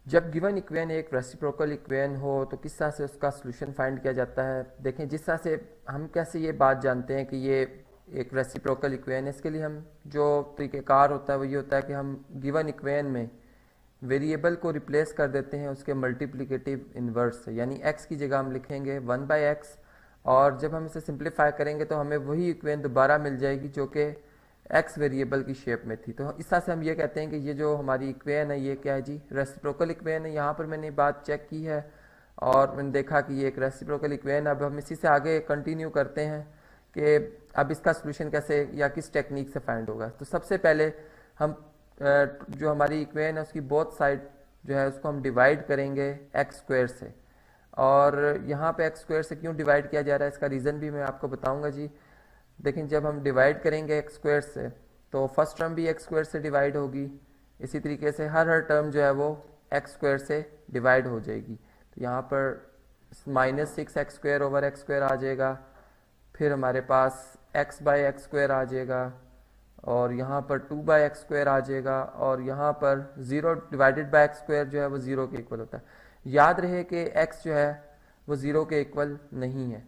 जब given equation एक reciprocal equation हो तो किस तरह से उसका सोल्यूशन फाइंड किया जाता है। देखें, जिस तरह से हम कैसे ये बात जानते हैं कि ये एक रेसिप्रोकल इक्वेशन है, इसके लिए हम जो तरीक़ेकार होता है वो ये होता है कि हम गिवन इक्वेशन में वेरिएबल को रिप्लेस कर देते हैं उसके मल्टीप्लिकेटिव इन्वर्स से, यानी x की जगह हम लिखेंगे 1/x, और जब हम इसे सिंप्लीफाई करेंगे तो हमें वही इक्वेशन दोबारा मिल जाएगी जो कि x वेरिएबल की शेप में थी। तो इस तरह से हम ये कहते हैं कि ये जो हमारी इक्वेशन है ये क्या है जी, रेसिप्रोकल इक्वेशन है। यहाँ पर मैंने बात चेक की है और मैंने देखा कि ये एक रेसिप्रोकल इक्वेशन। अब हम इसी से आगे कंटिन्यू करते हैं कि अब इसका सोल्यूशन कैसे या किस टेक्निक से फाइंड होगा। तो सबसे पहले हम जो हमारी इक्वेशन है उसकी बोथ साइड जो है उसको हम डिवाइड करेंगे x² से, और यहाँ पे x² से क्यों डिवाइड किया जा रहा है इसका रीज़न भी मैं आपको बताऊंगा जी। देखें, जब हम डिवाइड करेंगे x² से तो फर्स्ट टर्म भी x² से डिवाइड होगी, इसी तरीके से हर टर्म जो है वो x² से डिवाइड हो जाएगी। तो यहाँ पर -6x² आ जाएगा, फिर हमारे पास x/x² आ जाएगा, और यहाँ पर 2/x² आ जाएगा, और यहाँ पर 0 डिवाइडेड बाय x² जो है वो 0 के इक्वल होता है। याद रहे कि x जो है वो 0 के इक्वल नहीं है,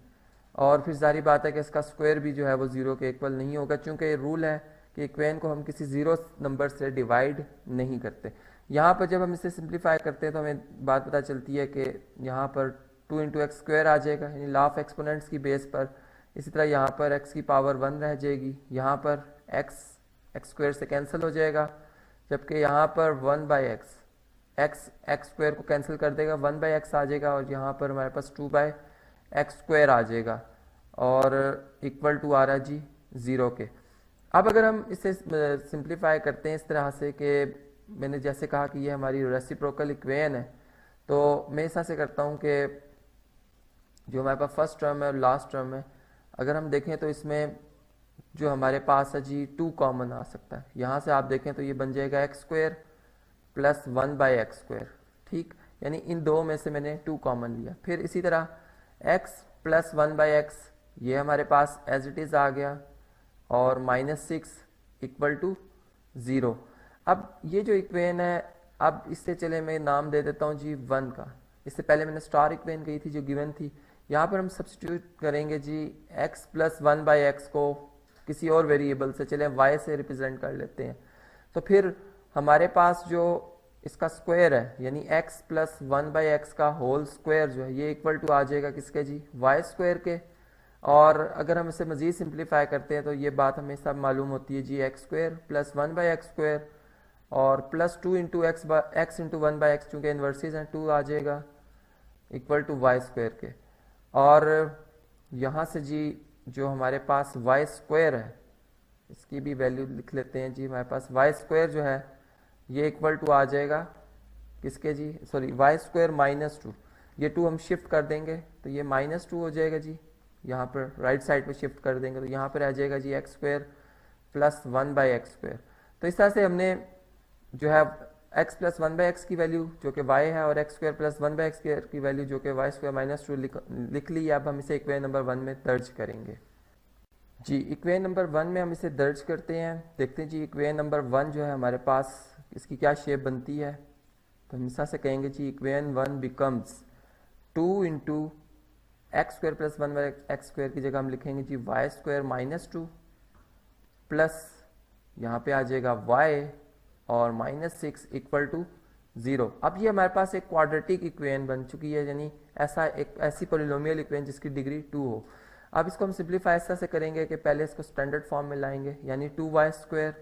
और फिर जारी बात है कि इसका स्क्वायर भी जो है वो 0 के इक्वल नहीं होगा, चूंकि ये रूल है कि इक्वेशन को हम किसी 0 नंबर से डिवाइड नहीं करते। यहाँ पर जब हम इसे सिंप्लीफाई करते हैं तो हमें बात पता चलती है कि यहाँ पर 2 × x² आ जाएगा, यानी लॉ ऑफ एक्सपोनेंट्स की बेस पर। इसी तरह यहाँ पर x की पावर 1 रह जाएगी, यहाँ पर x² से कैंसिल हो जाएगा, जबकि यहाँ पर 1/x, x² को कैंसिल कर देगा, 1/x आ जाएगा, और यहाँ पर हमारे पास 2/x² आ जाएगा, और इक्वल टू आ रहा है जी 0 के। अब अगर हम इसे सिंप्लीफाई करते हैं इस तरह से कि मैंने जैसे कहा कि ये हमारी रेसिप्रोकल इक्वेशन है, तो मैं इस तरह से करता हूँ कि जो हमारे पास फर्स्ट टर्म है और लास्ट टर्म है, अगर हम देखें तो इसमें जो हमारे पास है जी 2 कॉमन आ सकता है। यहाँ से आप देखें तो ये बन जाएगा x² + 1/x², ठीक, यानी इन दो में से मैंने 2 कॉमन लिया। फिर इसी तरह x + 1/x ये हमारे पास एज इट इज़ आ गया, और -6 = 0। अब ये जो इक्वेशन है, अब इससे चले मैं नाम दे देता हूँ जी 1 का। इससे पहले मैंने स्टार इक्वेशन कही थी जो गिवन थी, यहाँ पर हम सब्स्टिट्यूट करेंगे जी x + 1/x को किसी और वेरिएबल से, चले y से रिप्रेजेंट कर लेते हैं। तो फिर हमारे पास जो इसका स्क्वायर है, यानी x + 1/x का होल स्क्वायर जो है ये इक्वल टू आ जाएगा किसके जी, y² के। और अगर हम इसे मज़ीद सिंप्लीफाई करते हैं तो ये बात हमें सब मालूम होती है जी, x² + 1/x² और +2 × x × 1/x, चूँकि इन्वर्सिस हैं 2 आ जाएगा, इक्वल टू y² के। और यहाँ से जी जो हमारे पास y² है इसकी भी वैल्यू लिख लेते हैं जी। हमारे पास y² जो है ये इक्वल टू आ जाएगा किसके जी, सॉरी y² -2, ये 2 हम शिफ्ट कर देंगे तो ये -2 हो जाएगा जी, यहाँ पर राइट साइड पे शिफ्ट कर देंगे तो यहाँ पर आ जाएगा जी x² + 1/x²। तो इस तरह से हमने जो है x + 1/x की वैल्यू जो कि y है, और x² + 1/x² की वैल्यू जो कि y² -2 लिख ली। अब हम इसे इक्वेशन नंबर 1 में दर्ज करेंगे जी। इक्वेशन नंबर 1 में हम इसे दर्ज करते हैं। देखते हैं जी इक्वेशन नंबर 1 जो है हमारे पास इसकी क्या शेप बनती है। तो हम इस तरह से कहेंगे जी इक्वेशन 1 बिकम्स 2 × x² + 1/x² की जगह हम लिखेंगे जी y² -2 प्लस यहाँ पे आ जाएगा y और -6 = 0। अब ये हमारे पास एक क्वाड्रेटिक इक्वेशन बन चुकी है, यानी ऐसी पॉलिनोमियल इक्वेशन जिसकी डिग्री 2 हो। अब इसको हम सिंप्लीफाई ऐसा से करेंगे कि पहले इसको स्टैंडर्ड फॉर्म में लाएंगे, यानी 2y²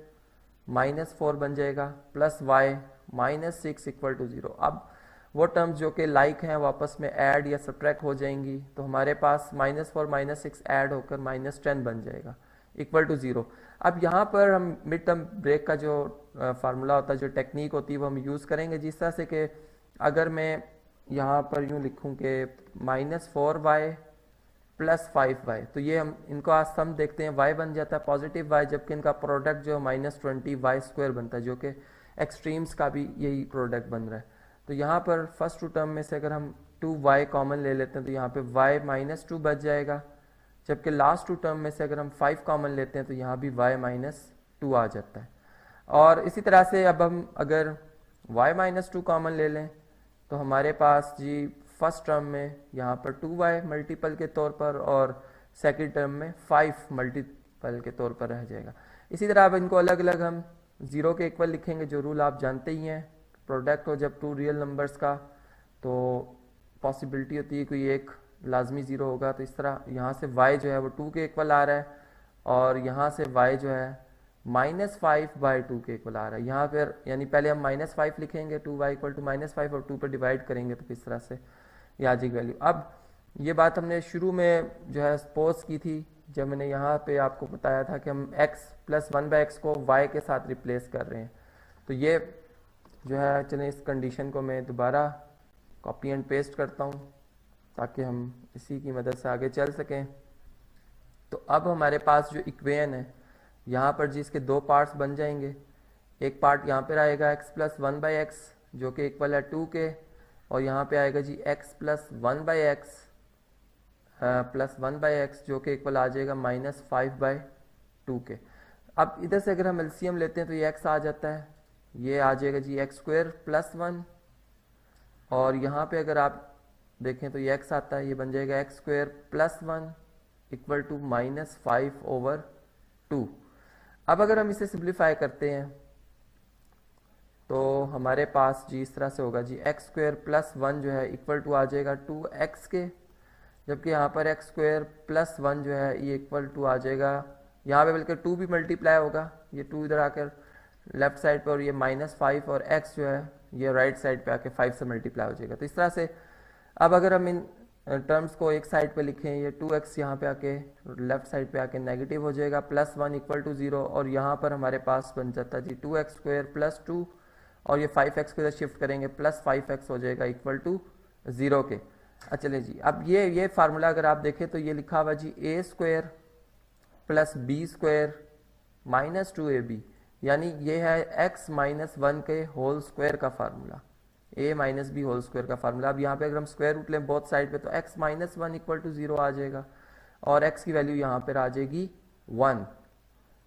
-4 बन जाएगा प्लस y -6 = 0। अब वो टर्म्स जो कि लाइक हैं वो आपस में ऐड या सब्ट्रैक्ट हो जाएंगी, तो हमारे पास -4 -6 ऐड होकर -10 बन जाएगा इक्वल टू 0। अब यहाँ पर हम मिड टर्म ब्रेक का जो फार्मूला होता है, जो टेक्निक होती है वो हम यूज़ करेंगे जिस तरह से कि अगर मैं यहाँ पर यूँ लिखूँ कि -4y + 5y, तो ये हम इनको आज सम देखते हैं, y बन जाता है पॉजिटिव y, जबकि इनका प्रोडक्ट जो -20y² बनता है, जो कि एक्सट्रीम्स का भी यही प्रोडक्ट बन रहा है। तो यहाँ पर फर्स्ट 2 टर्म में से अगर हम 2y कॉमन ले लेते हैं तो यहाँ पे y -2 बच जाएगा, जबकि लास्ट 2 टर्म में से अगर हम 5 कॉमन लेते हैं तो यहाँ भी y -2 आ जाता है। और इसी तरह से अब हम अगर y -2 कॉमन ले लें तो हमारे पास जी फर्स्ट टर्म में यहाँ पर 2y मल्टीपल के तौर पर और सेकंड टर्म में 5 मल्टीपल के तौर पर रह जाएगा। इसी तरह अब इनको अलग अलग हम 0 के इक्वल लिखेंगे, जो रूल आप जानते ही हैं, प्रोडक्ट हो जब 2 रियल नंबर्स का तो पॉसिबिलिटी होती है कोई एक लाजमी 0 होगा। तो इस तरह यहाँ से y जो है वो 2 के इक्वल आ रहा है और यहाँ से y जो है -5/2 के इक्वल आ रहा है। यहाँ पर यानी पहले हम -5 लिखेंगे, 2y इक्वल टू -5 और 2 पर डिवाइड करेंगे तो किस तरह से ये आ जाएगी वैल्यू। अब ये बात हमने शुरू में जो है सपोज की थी जब मैंने यहाँ पे आपको बताया था कि हम x + 1/x को y के साथ रिप्लेस कर रहे हैं। तो ये जो है चलें इस कंडीशन को मैं दोबारा कॉपी एंड पेस्ट करता हूँ ताकि हम इसी की मदद से आगे चल सकें। तो अब हमारे पास जो इक्वेशन है यहाँ पर जी इसके दो पार्ट्स बन जाएंगे। एक पार्ट यहाँ पर आएगा x + 1/x जो कि इक्वल है 2 के, और यहाँ पे आएगा जी x + 1/x जो कि इक्वल आ जाएगा -5/2 के। अब इधर से अगर हम एलसीएम लेते हैं तो ये x आ जाता है, ये आ जाएगा जी x² + 1, और यहाँ पे अगर आप देखें तो ये x आता है, ये बन जाएगा x² + 1 इक्वल टू -5/2। अब अगर हम इसे सिंप्लीफाई करते हैं तो हमारे पास जी इस तरह से होगा जी x² + 1 जो है इक्वल टू आ जाएगा 2x के, जबकि यहाँ पर x² + 1 जो है ये इक्वल टू आ जाएगा, यहाँ पे बल्कि 2 भी मल्टीप्लाई होगा, ये 2 इधर आकर लेफ्ट साइड पर, और ये -5 और x जो है ये राइट साइड पे आके 5 से मल्टीप्लाई हो जाएगा। तो इस तरह से अब अगर हम इन टर्म्स को एक साइड पे लिखें, ये 2x यहाँ पे आके लेफ्ट साइड पे आके नेगेटिव हो जाएगा, +1 इक्वल टू 0, और यहाँ पर हमारे पास बन जाता है जी 2x² + 2, और ये 5x को इधर शिफ्ट करेंगे +5x हो जाएगा इक्वल टू 0 के। चलिए जी अब ये फार्मूला अगर आप देखें तो ये लिखा हुआ जी a² + b² - 2ab, यानी ये है x - 1 के होल स्क्वायर का formula, a - b whole square का फार्मूला। अब यहाँ पे अगर हम स्क्वायर रूट लें बोथ साइड पे तो x - 1 इक्वल टू 0 आ जाएगा और x की वैल्यू यहाँ पर आ जाएगी 1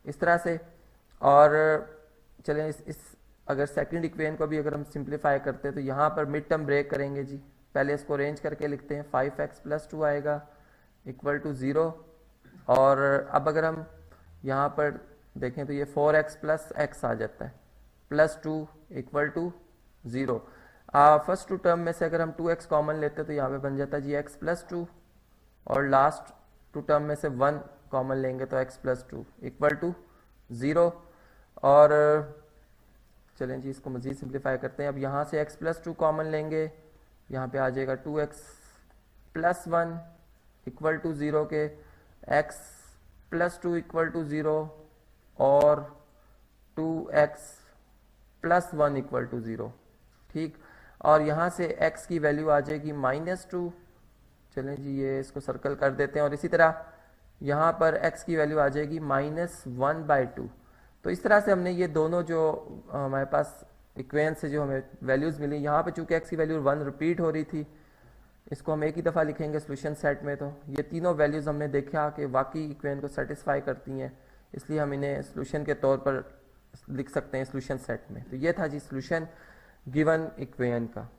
इस तरह से। और चलें इस अगर सेकंड इक्वेशन को भी अगर हम सिंप्लीफाई करते हैं तो यहाँ पर मिड टर्म ब्रेक करेंगे जी, पहले इसको अरेंज करके लिखते हैं, 5x + 2 आएगा इक्वल टू 0, और अब अगर हम यहाँ पर देखें तो ये 4x + x आ जाता है +2 equal to 0। First two term में से अगर हम 2x कॉमन लेते हैं तो यहाँ पे बन जाता है जी x + 2, और लास्ट टू टर्म में से 1 कॉमन लेंगे तो x + 2 इक्वल टू 0। और चलें जी इसको मज़ीद सिंप्लीफाई करते हैं। अब यहाँ से x + 2 कॉमन लेंगे, यहाँ पे आ जाएगा 2x + 1 इक्वल टू 0 के, x + 2 इक्वल टू 0 और 2x + 1 इक्वल टू 0, ठीक। और यहाँ से x की वैल्यू आ जाएगी -2, चलें जी ये इसको सर्कल कर देते हैं, और इसी तरह यहाँ पर x की वैल्यू आ जाएगी -1/2। तो इस तरह से हमने ये दोनों जो हमारे पास इक्वेशन से जो हमें वैल्यूज़ मिली, यहाँ पे चूंकि x की वैल्यू 1 रिपीट हो रही थी, इसको हम एक ही दफ़ा लिखेंगे सोल्यूशन सेट में, तो ये तीनों वैल्यूज़ हमने देखा कि वाकई इक्वेशन को सेटिस्फाई करती हैं, इसलिए हम इन्हें सोल्यूशन के तौर पर लिख सकते हैं सोल्यूशन सेट में। तो ये था जी सोल्यूशन गिवन इक्वेशन का।